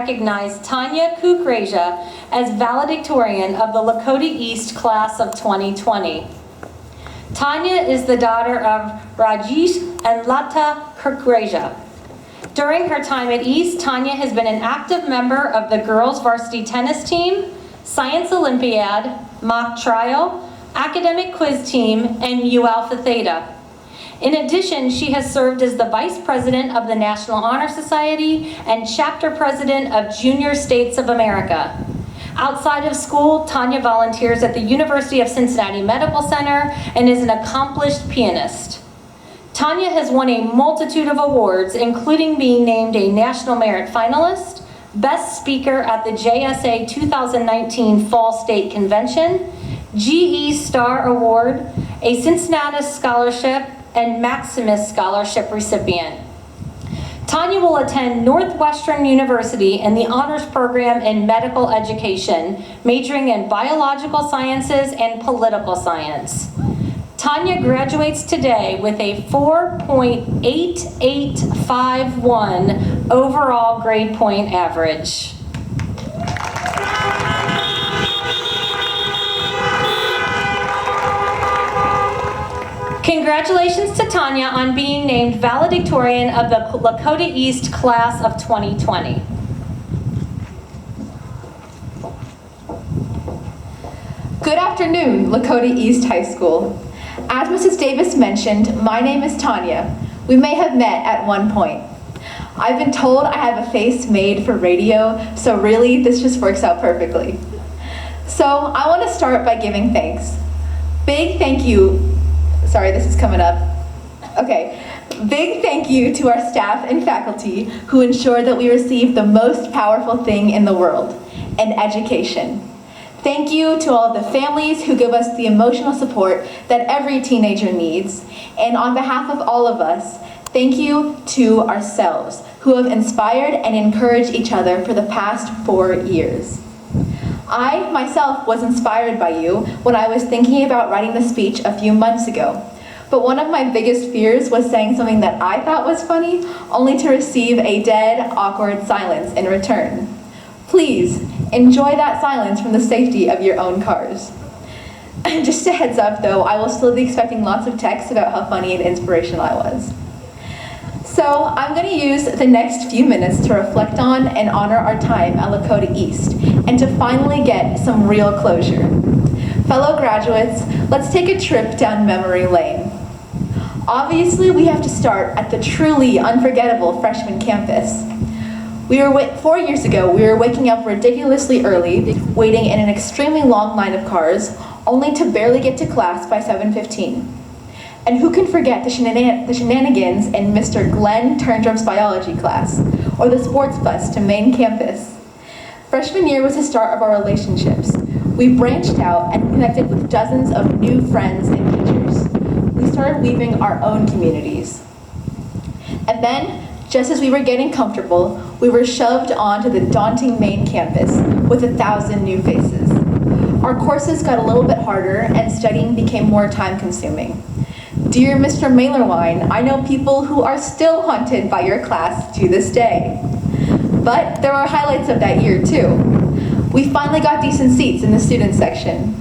recognize Tanya Kukreja as valedictorian of the Lakota East class of 2020. Tanya is the daughter of Rajesh and Lata Kukreja. During her time at East, Tanya has been an active member of the girls varsity tennis team, science olympiad, mock trial, academic quiz team, and U Alpha Theta. In addition, she has served as the Vice President of the National Honor Society and Chapter President of Junior States of America. Outside of school, Tanya volunteers at the University of Cincinnati Medical Center and is an accomplished pianist. Tanya has won a multitude of awards, including being named a National Merit Finalist, Best Speaker at the JSA 2019 Fall State Convention, GE Star Award, a Cincinnati Scholarship, and Maximus Scholarship recipient. Tanya will attend Northwestern University in the honors program in medical education, majoring in biological sciences and political science. Tanya graduates today with a 4.8851 overall grade point average. Congratulations to Tanya on being named valedictorian of the Lakota East class of 2020. Good afternoon, Lakota East High School. As Mrs. Davis mentioned, my name is Tanya. We may have met at one point. I've been told I have a face made for radio, so really this just works out perfectly. So I want to start by giving thanks. Big thank you. Sorry, this is coming up. Okay. Big thank you to our staff and faculty who ensure that we receive the most powerful thing in the world, an education. Thank you to all of the families who give us the emotional support that every teenager needs. And on behalf of all of us, thank you to ourselves who have inspired and encouraged each other for the past 4 years. I, myself, was inspired by you when I was thinking about writing the speech a few months ago. But one of my biggest fears was saying something that I thought was funny, only to receive a dead, awkward silence in return. Please, enjoy that silence from the safety of your own cars. Just a heads up though, I will still be expecting lots of texts about how funny and inspirational I was. So I'm going to use the next few minutes to reflect on and honor our time at Lakota East, and to finally get some real closure. Fellow graduates, let's take a trip down memory lane. Obviously, we have to start at the truly unforgettable freshman campus. 4 years ago, we were waking up ridiculously early, waiting in an extremely long line of cars, only to barely get to class by 7:15. And who can forget the shenanigans in Mr. Glenn Turndrup's biology class, or the sports bus to main campus. Freshman year was the start of our relationships. We branched out and connected with dozens of new friends and teachers. We started weaving our own communities. And then, just as we were getting comfortable, we were shoved onto the daunting main campus with 1,000 new faces. Our courses got a little bit harder and studying became more time-consuming. Dear Mr. Mailerwine, I know people who are still haunted by your class to this day. But there were highlights of that year too. We finally got decent seats in the student section.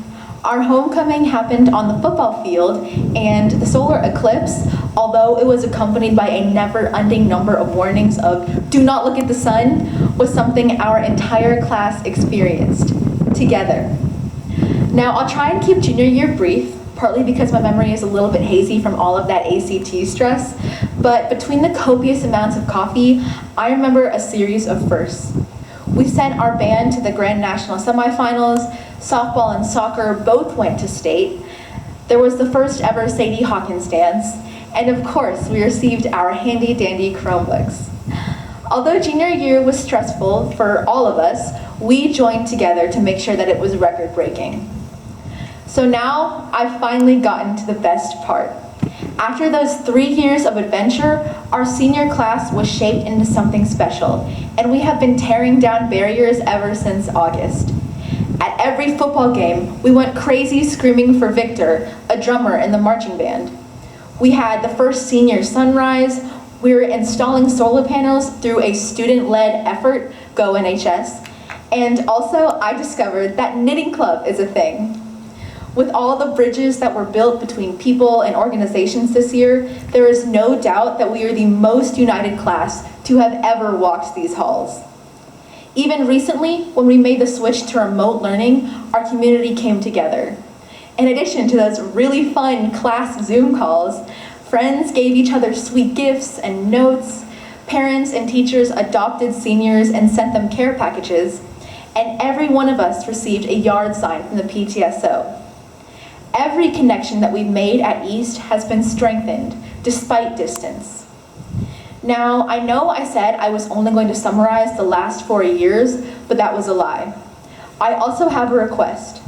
Our homecoming happened on the football field, and the solar eclipse, although it was accompanied by a never-ending number of warnings of "do not look at the sun," was something our entire class experienced together. Now I'll try and keep junior year brief, partly because my memory is a little bit hazy from all of that ACT stress, but between the copious amounts of coffee, I remember a series of firsts. We sent our band to the Grand National semifinals, softball and soccer both went to state. There was the first ever Sadie Hawkins dance, and of course we received our handy dandy Chromebooks. Although junior year was stressful for all of us, we joined together to make sure that it was record-breaking. So now I've finally gotten to the best part. After those 3 years of adventure, our senior class was shaped into something special, and we have been tearing down barriers ever since August. At every football game, we went crazy screaming for Victor, a drummer in the marching band. We had the first senior sunrise, We were installing solar panels through a student-led effort go NHS. And also, I discovered that knitting club is a thing. With all the bridges that were built between people and organizations this year, there is no doubt that we are the most united class to have ever walked these halls. Even recently, when we made the switch to remote learning, our community came together. In addition to those really fun class Zoom calls, friends gave each other sweet gifts and notes, parents and teachers adopted seniors and sent them care packages, and every one of us received a yard sign from the PTSO. Every connection that we've made at East has been strengthened, despite distance. Now, I know I said I was only going to summarize the last 4 years, but that was a lie. I also have a request.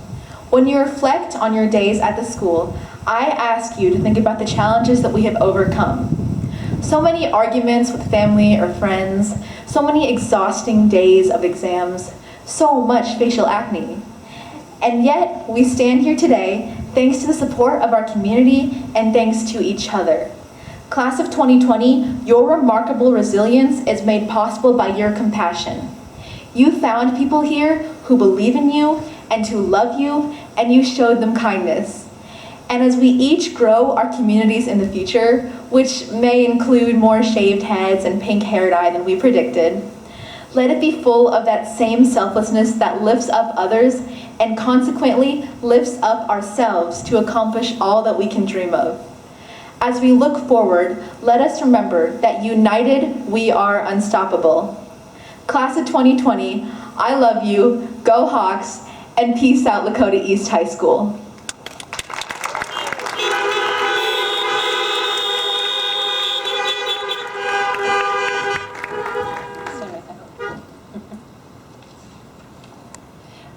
When you reflect on your days at the school, I ask you to think about the challenges that we have overcome. So many arguments with family or friends, so many exhausting days of exams, so much facial acne. And yet, we stand here today thanks to the support of our community and thanks to each other. Class of 2020, your remarkable resilience is made possible by your compassion. You found people here who believe in you and who love you, and you showed them kindness. And as we each grow our communities in the future, which may include more shaved heads and pink hair dye than we predicted, let it be full of that same selflessness that lifts up others and consequently lifts up ourselves to accomplish all that we can dream of. As we look forward, let us remember that united, we are unstoppable. Class of 2020, I love you, go Hawks, and peace out Lakota East High School.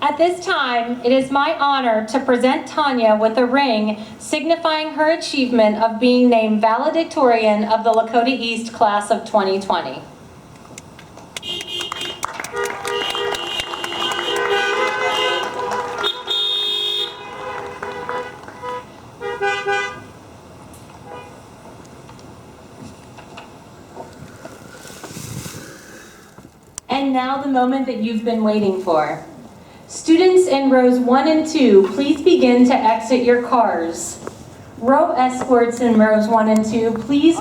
At this time, it is my honor to present Tanya with a ring signifying her achievement of being named valedictorian of the Lakota East Class of 2020. And now the moment that you've been waiting for. Students in rows 1 and 2, please begin to exit your cars. Row escorts in rows 1 and 2, please